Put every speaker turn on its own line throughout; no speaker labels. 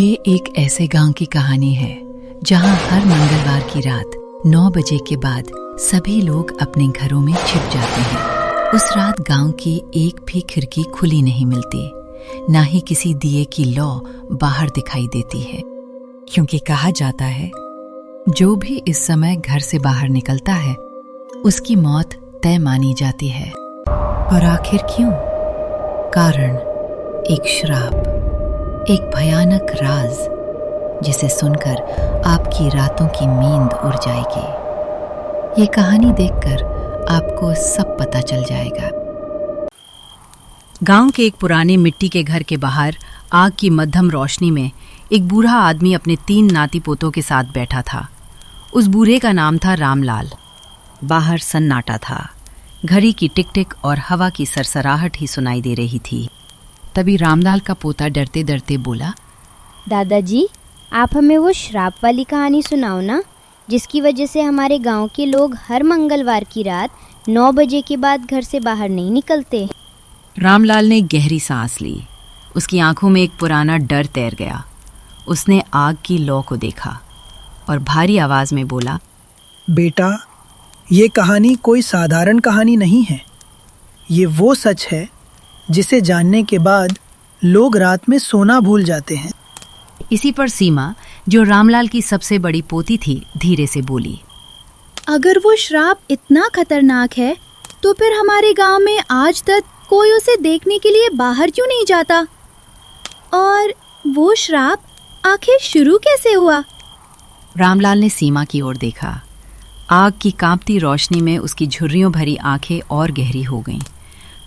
ये एक ऐसे गांव की कहानी है जहां हर मंगलवार की रात 9 बजे के बाद सभी लोग अपने घरों में छिप जाते हैं। उस रात गांव की एक भी खिड़की खुली नहीं मिलती, ना ही किसी दिए की लौ बाहर दिखाई देती है, क्योंकि कहा जाता है जो भी इस समय घर से बाहर निकलता है उसकी मौत तय मानी जाती है। और आखिर क्यों? कारण एक श्राप, एक भयानक राज जिसे सुनकर आपकी रातों की नींद उड़ जाएगी। ये कहानी देखकर आपको सब पता चल जाएगा।
गांव के एक पुराने मिट्टी के घर के बाहर आग की मध्यम रोशनी में एक बूढ़ा आदमी अपने 3 नाती पोतों के साथ बैठा था। उस बूढ़े का नाम था रामलाल। बाहर सन्नाटा था, घड़ी की टिक टिक और हवा की सरसराहट ही सुनाई दे रही थी। तभी रामलाल का पोता डरते डरते बोला,
दादाजी, आप हमें वो श्राप वाली कहानी सुनाओ ना, जिसकी वजह से हमारे गांव के लोग हर मंगलवार की रात 9 बजे के बाद घर से बाहर नहीं निकलते।
रामलाल ने गहरी सांस ली। उसकी आंखों में एक पुराना डर तैर गया। उसने आग की लौ को देखा और भारी आवाज में बोला,
बेटा, ये कहानी कोई साधारण कहानी नहीं है। ये वो सच है जिसे जानने के बाद लोग रात में सोना भूल जाते हैं।
इसी पर सीमा, जो रामलाल की सबसे बड़ी पोती थी, धीरे से बोली,
अगर वो श्राप इतना खतरनाक है तो फिर हमारे गांव में आज तक कोई उसे देखने के लिए बाहर क्यों नहीं जाता? और वो श्राप आखिर शुरू कैसे हुआ?
रामलाल ने सीमा की ओर देखा। आग की कांपती रोशनी में उसकी झुर्रियों भरी आंखें और गहरी हो गईं।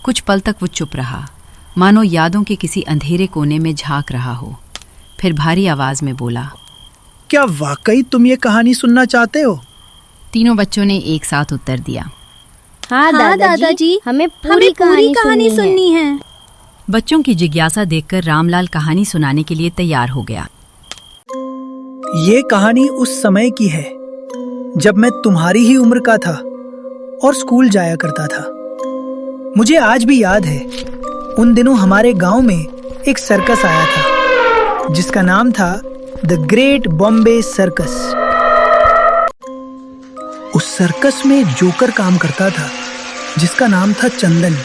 कुछ पल तक वो चुप रहा, मानो यादों के किसी अंधेरे कोने में झांक रहा हो। फिर भारी आवाज में बोला,
क्या वाकई तुम ये कहानी सुनना चाहते हो?
तीनों बच्चों ने एक साथ उत्तर दिया,
हाँ दादाजी, हमें पूरी कहानी सुननी है।
बच्चों की जिज्ञासा देखकर रामलाल कहानी सुनाने के लिए तैयार हो गया।
ये कहानी उस समय की है जब मैं तुम्हारी ही उम्र का था और स्कूल जाया करता था। मुझे आज भी याद है, उन दिनों हमारे गांव में एक सर्कस आया था जिसका नाम था द ग्रेट बॉम्बे सर्कस। उस सर्कस में जोकर काम करता था जिसका नाम था चंदन।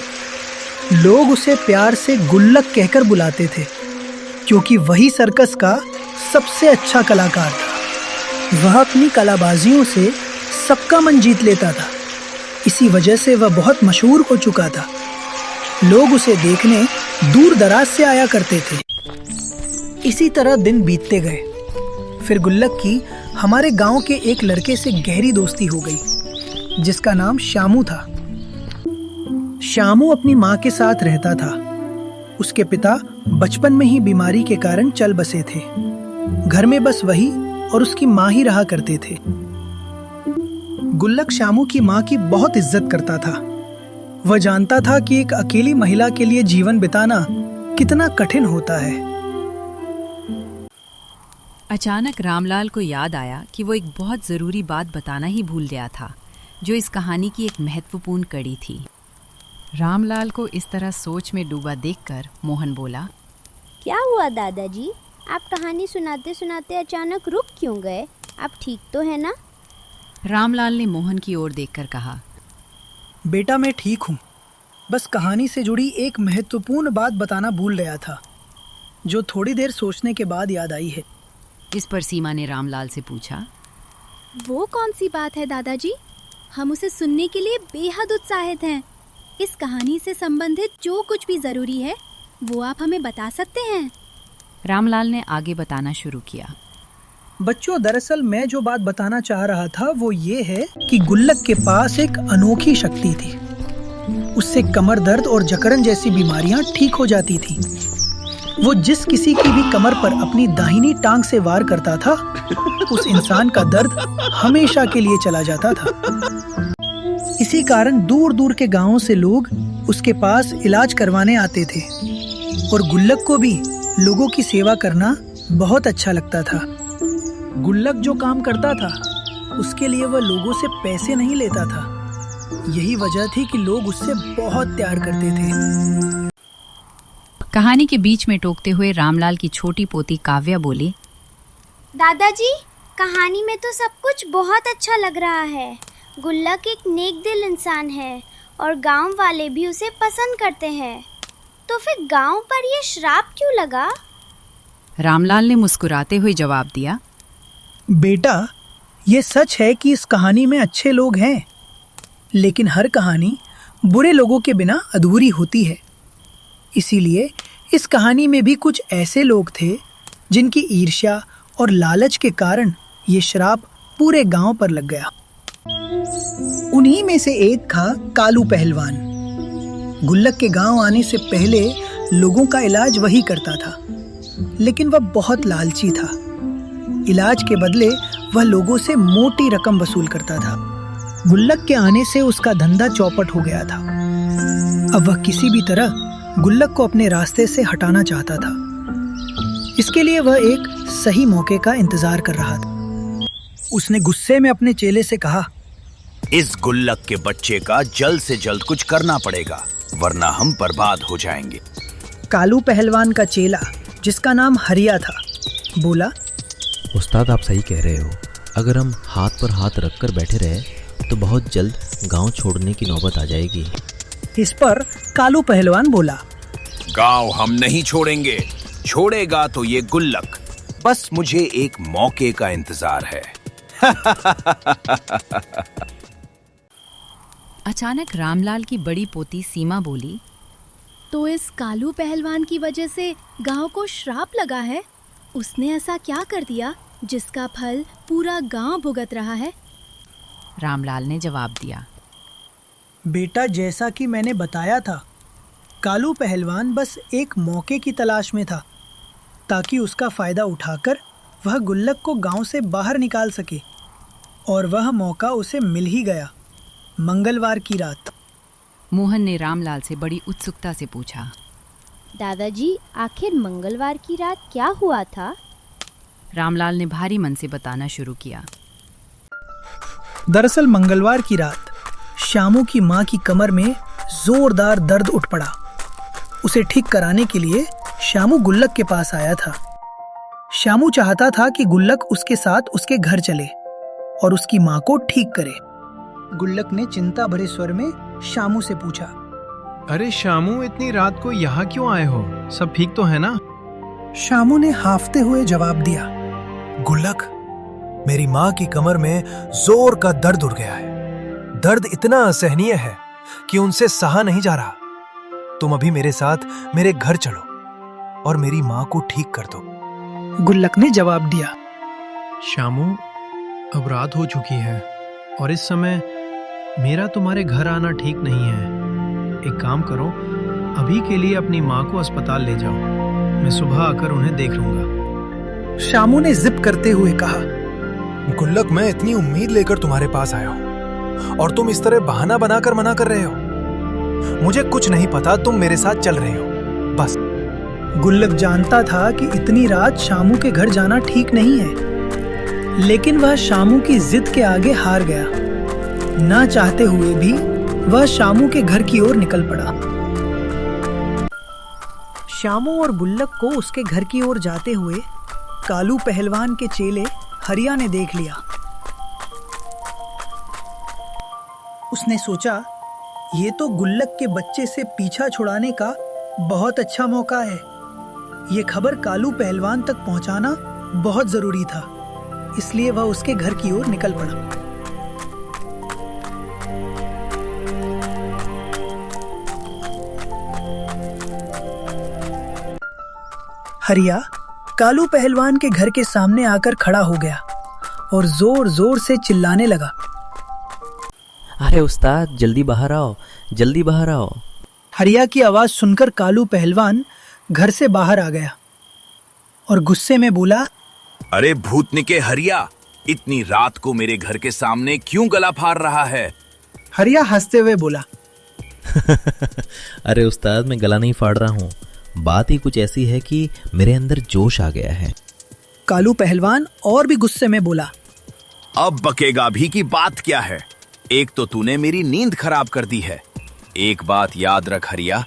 लोग उसे प्यार से गुल्लक कहकर बुलाते थे, क्योंकि वही सर्कस का सबसे अच्छा कलाकार था। वह अपनी कलाबाजियों से सबका मन जीत लेता था। इसी वजह से वह बहुत मशहूर हो चुका था। लोग उसे देखने दूर दराज से आया करते थे। इसी तरह दिन बीतते गए। फिर गुल्लक की हमारे गांव के एक लड़के से गहरी दोस्ती हो गई जिसका नाम श्यामू था। श्यामू अपनी माँ के साथ रहता था। उसके पिता बचपन में ही बीमारी के कारण चल बसे थे। घर में बस वही और उसकी माँ ही रहा करते थे। गुल्लक श्यामू की माँ की बहुत इज्जत करता था। वह जानता था कि एक अकेली महिला के लिए जीवन बिताना कितना कठिन होता है।
अचानक रामलाल को याद आया कि वो एक बहुत जरूरी बात बताना ही भूल गया था, जो इस कहानी की एक महत्वपूर्ण कड़ी थी। रामलाल को इस तरह सोच में डूबा देखकर मोहन बोला,
क्या हुआ दादाजी? आप कहानी सुनाते सुनाते अचानक रुक क्यों गए? आप ठीक तो है ना?
रामलाल ने मोहन की ओर देखकर कहा,
बेटा, मैं ठीक हूँ। बस कहानी से जुड़ी एक महत्वपूर्ण बात बताना भूल गया था, जो थोड़ी देर सोचने के बाद याद आई है।
इस पर सीमा ने रामलाल से पूछा,
वो कौन सी बात है दादाजी? हम उसे सुनने के लिए बेहद उत्साहित हैं। इस कहानी से संबंधित जो कुछ भी जरूरी है वो आप हमें बता सकते हैं।
रामलाल ने आगे बताना शुरू किया।
बच्चों, दरअसल मैं जो बात बताना चाह रहा था वो ये है कि गुल्लक के पास एक अनोखी शक्ति थी। उससे कमर दर्द और जकड़न जैसी बीमारियां ठीक हो जाती थी। वो जिस किसी की भी कमर पर अपनी दाहिनी टांग से वार करता था, उस इंसान का दर्द हमेशा के लिए चला जाता था। इसी कारण दूर दूर के गांवों से लोग उसके पास इलाज करवाने आते थे और गुल्लक को भी लोगों की सेवा करना बहुत अच्छा लगता था। गुल्लक जो काम करता था उसके लिए वह लोगों से पैसे नहीं लेता था। यही वजह थी कि लोग उससे बहुत प्यार करते थे।
कहानी के बीच में टोकते हुए रामलाल की छोटी पोती काव्या बोली,
दादाजी, कहानी में तो सब कुछ बहुत अच्छा लग रहा है। गुल्लक एक नेक दिल इंसान है और गांव वाले भी उसे पसंद करते हैं। तो फिर गांव पर ये श्राप क्यों लगा?
रामलाल ने मुस्कुराते हुए जवाब दिया,
बेटा, ये सच है कि इस कहानी में अच्छे लोग हैं, लेकिन हर कहानी बुरे लोगों के बिना अधूरी होती है। इसीलिए इस कहानी में भी कुछ ऐसे लोग थे जिनकी ईर्ष्या और लालच के कारण ये श्राप पूरे गांव पर लग गया। उन्हीं में से एक था कालू पहलवान। गुल्लक के गांव आने से पहले लोगों का इलाज वही करता था, लेकिन वह बहुत लालची था। इलाज के बदले वह लोगों से मोटी रकम वसूल करता था। गुल्लक के आने से उसका धंधा चौपट हो गया था। अब वह किसी भी तरह गुल्लक को अपने रास्ते से हटाना चाहता था। इसके लिए वह एक सही मौके का इंतजार कर रहा था। उसने गुस्से में अपने चेले से कहा,
इस गुल्लक के बच्चे का जल्द से जल्द कुछ करना पड़ेगा, वरना हम बर्बाद हो जाएंगे।
कालू पहलवान का चेला, जिसका नाम हरिया था, बोला,
उस्ताद, आप सही कह रहे हो। अगर हम हाथ पर हाथ रखकर बैठे रहे तो बहुत जल्द गांव छोड़ने की नौबत आ जाएगी।
इस पर कालू पहलवान बोला,
गांव हम नहीं छोड़ेंगे, छोड़ेगा तो ये गुल्लक। बस मुझे एक मौके का इंतजार है।
अचानक रामलाल की बड़ी पोती सीमा बोली,
तो इस कालू पहलवान की वजह से गांव को श्राप लगा है? उसने ऐसा क्या कर दिया जिसका फल पूरा गांव भुगत रहा है?
रामलाल ने जवाब दिया,
बेटा, जैसा कि मैंने बताया था, कालू पहलवान बस एक मौके की तलाश में था, ताकि उसका फायदा उठाकर वह गुल्लक को गांव से बाहर निकाल सके। और वह मौका उसे मिल ही गया। मंगलवार की रात।
मोहन ने रामलाल से बड़ी उत्सुकता से पूछा,
दादाजी, आखिर मंगलवार की रात क्या हुआ था?
रामलाल ने भारी मन से बताना शुरू किया।
दरअसल मंगलवार की रात श्यामू की माँ की कमर में जोरदार दर्द उठ पड़ा। उसे ठीक कराने के लिए श्यामू गुल्लक के पास आया था। श्यामू चाहता था कि गुल्लक उसके साथ उसके घर चले और उसकी माँ को ठीक करे। गुल्लक ने चिंता भरे स्वर में श्यामू से पूछा,
अरे श्यामू, इतनी रात को यहाँ क्यों आए हो? सब ठीक तो है ना?
श्यामू ने हांफते हुए जवाब दिया,
गुल्लक, मेरी माँ की कमर में जोर का दर्द उठ गया है। दर्द इतना असहनीय है कि उनसे सहा नहीं जा रहा। तुम अभी मेरे साथ मेरे घर चलो और मेरी माँ को ठीक कर दो।
गुल्लक ने जवाब दिया,
श्यामू, अब रात हो चुकी है और इस समय मेरा तुम्हारे घर आना ठीक नहीं है। एक काम करो, अभी के लिए अपनी माँ को अस्पताल ले जाओ। मैं सुबह आकर उन्हें देख लूंगा।
श्यामू ने जिप करते हुए कहा,
गुल्लक, मैं इतनी उम्मीद लेकर तुम्हारे पास आया हूँ और तुम इस तरह बहाना बनाकर मना कर रहे हो। मुझे कुछ नहीं पता, तुम मेरे साथ चल रहे हो बस।
गुल्लक जानता था कि इतनी रात श्यामू के घर जाना ठीक नहीं है, लेकिन वह श्यामू की जिद के आगे हार गया। ना चाहते हुए भी वह श्यामू के घर की ओर निकल पड़ा। श्यामू और गुल्लक को उसके घर की ओर जाते हुए कालू पहलवान के चेले हरिया ने देख लिया। उसने सोचा, ये तो गुल्लक के बच्चे से पीछा छुड़ाने का बहुत अच्छा मौका है। ये खबर कालू पहलवान तक पहुंचाना बहुत जरूरी था, इसलिए वह उसके घर की ओर निकल पड़ा। हरिया कालू पहलवान के घर के सामने आकर खड़ा हो गया और जोर जोर से चिल्लाने लगा,
अरे उस्ताद, जल्दी बाहर आओ, जल्दी बाहर आओ।
हरिया की आवाज सुनकर कालू पहलवान घर से बाहर आ गया और गुस्से में बोला,
अरे भूतनी के हरिया, इतनी रात को मेरे घर के सामने क्यों गला फाड़ रहा है?
हरिया हंसते हुए बोला,
अरे उस्ताद, मैं गला नहीं फाड़ रहा हूँ। बात ही कुछ ऐसी है कि मेरे अंदर जोश आ गया है।
कालू पहलवान और भी गुस्से में बोला,
अब बकेगा भी की बात क्या है? एक तो तूने मेरी नींद खराब कर दी है। एक बात याद रख हरिया,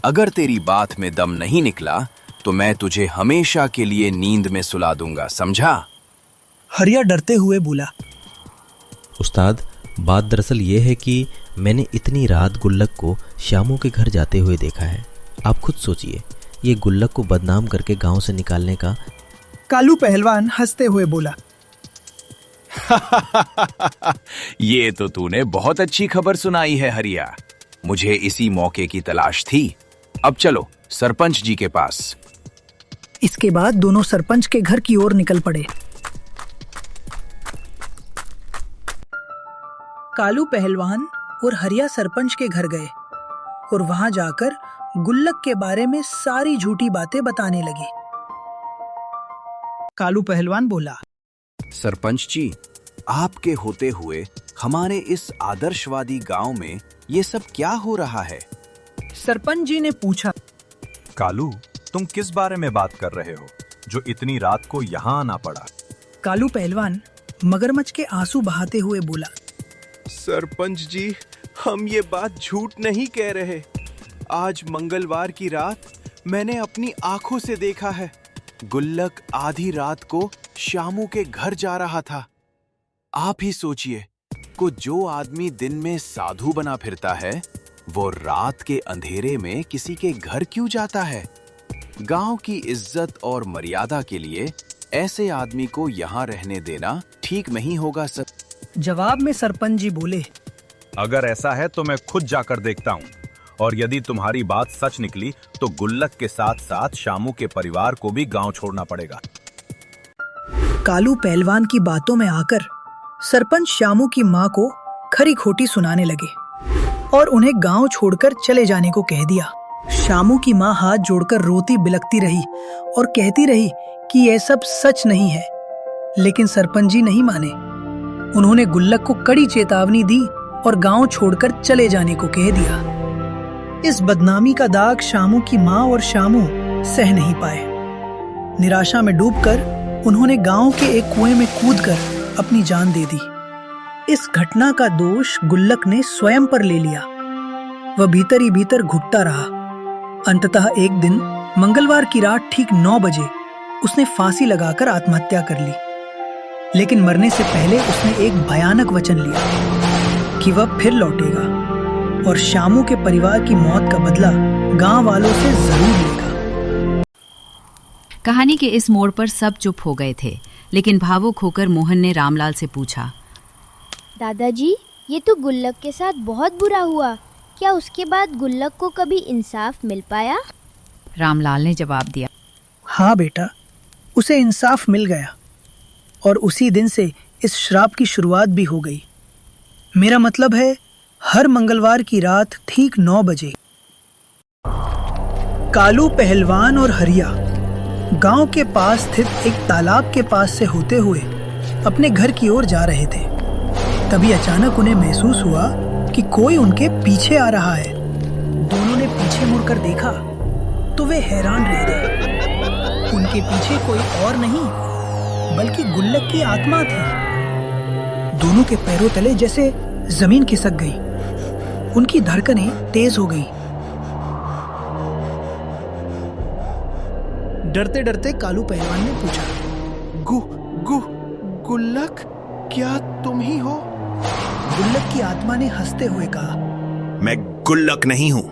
अगर तेरी बात में दम नहीं निकला तो मैं तुझे हमेशा के लिए नींद में सुला दूंगा, समझा?
हरिया डरते हुए बोला।
उस्ताद, बात दरअसल ये है कि मैंने इतनी रात गुल्लक को श्यामू के घर जाते हुए देखा है। आप खुद सोचिए, ये गुल्लक को बदनाम करके गांव से निकालने का।
कालू पहलवान हंसते हुए बोला।
ये तो तूने बहुत अच्छी खबर सुनाई है हरिया। मुझे इसी मौके की तलाश थी। अब चलो सरपंच जी के पास।
इसके बाद दोनों सरपंच के घर की ओर निकल पड़े। कालू पहलवान और हरिया सरपंच के घर गए और वहां जाकर गुल्लक के बारे में सारी झूठी बातें बताने लगे। कालू पहलवान बोला।
सरपंच जी, आपके होते हुए हमारे इस आदर्शवादी गांव में ये सब क्या हो रहा है?
सरपंच जी ने पूछा।
कालू, तुम किस बारे में बात कर रहे हो जो इतनी रात को यहाँ आना पड़ा?
कालू पहलवान मगरमच्छ के आंसू बहाते हुए बोला।
सरपंच जी, हम ये बात झूठ नहीं कह रहे। आज मंगलवार की रात मैंने अपनी आंखों से देखा है। गुल्लक आधी रात को श्यामू के घर जा रहा था। आप ही सोचिए, को जो आदमी दिन में साधु बना फिरता है वो रात के अंधेरे में किसी के घर क्यों जाता है? गांव की इज्जत और मर्यादा के लिए ऐसे आदमी को यहाँ रहने देना ठीक नहीं होगा सर।
जवाब में सरपंच जी बोले।
अगर ऐसा है तो मैं खुद जाकर देखता हूँ, और यदि तुम्हारी बात सच निकली तो गुल्लक के साथ साथ श्यामू के परिवार को भी गांव छोड़ना पड़ेगा।
कालू पहलवान की बातों में आकर सरपंच श्यामू की माँ को खरी खोटी सुनाने लगे और उन्हें गांव छोड़कर चले जाने को कह दिया। श्यामू की माँ हाथ जोड़कर रोती बिलखती रही और कहती रही कि यह सब सच नहीं है, लेकिन सरपंच जी नहीं माने। उन्होंने गुल्लक को कड़ी चेतावनी दी और गांव छोड़कर चले जाने को कह दिया। इस बदनामी का दाग श्यामू की माँ और श्यामू सह नहीं पाए। निराशा में डूबकर उन्होंने गांव के एक कुएं में कूदकर अपनी जान दे दी। इस घटना का दोष गुल्लक ने स्वयं पर ले लिया। वह भीतर ही भीतर घुटता रहा। अंततः एक दिन मंगलवार की रात ठीक 9 बजे उसने फांसी लगाकर आत्महत्या कर ली। लेकिन मरने से पहले उसने एक भयानक वचन लिया कि वह फिर लौटेगा और श्यामू के परिवार की मौत का बदला गांव वालों से जरूर लेगा।
कहानी के इस मोड़ पर सब चुप हो गए थे, लेकिन भावुक होकर मोहन ने रामलाल से पूछा।
दादाजी, ये तो गुल्लक के साथ बहुत बुरा हुआ। क्या उसके बाद गुल्लक को कभी इंसाफ मिल पाया?
रामलाल ने जवाब दिया।
हाँ बेटा, उसे इंसाफ मिल गया और उसी दिन से इस श्राप की शुरुआत भी हो गई। मेरा मतलब है, हर मंगलवार की रात ठीक 9 बजे कालू पहलवान और हरिया गांव के पास स्थित एक तालाब के पास से होते हुए अपने घर की ओर जा रहे थे। तभी अचानक उन्हें महसूस हुआ कि कोई उनके पीछे आ रहा है। दोनों ने पीछे मुड़कर देखा तो वे हैरान रह गए। उनके पीछे कोई और नहीं बल्कि गुल्लक की आत्मा थी। दोनों के पैरों तले जैसे जमीन खिसक गई। उनकी धड़कनें तेज हो गई। डरते डरते कालू पहलवान ने पूछा,
गुल्लक, क्या तुम ही हो?
गुल्लक की आत्मा ने हंसते हुए कहा,
मैं गुल्लक नहीं हूं,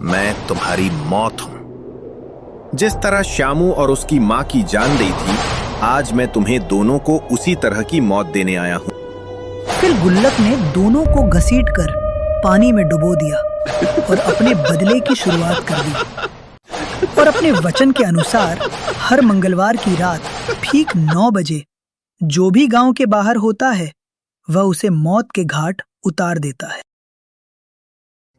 मैं तुम्हारी मौत हूं। जिस तरह श्यामू और उसकी माँ की जान दी थी, आज मैं तुम्हें दोनों को उसी तरह की मौत देने आया हूं।
फिर गुल्लक ने दोनों को घसीटकर पानी में डुबो दिया और अपने बदले की शुरुआत कर दी। और अपने वचन के अनुसार हर मंगलवार की रात ठीक 9 बजे जो भी गांव के बाहर होता है वह उसे मौत के घाट उतार देता है।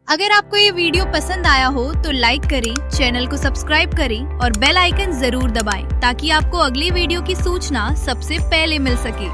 अगर आपको ये वीडियो पसंद आया हो तो लाइक करें, चैनल को सब्सक्राइब करें और बेल आइकन जरूर दबाएं ताकि आपको अगली वीडियो की सूचना सबसे पहले मिल सके।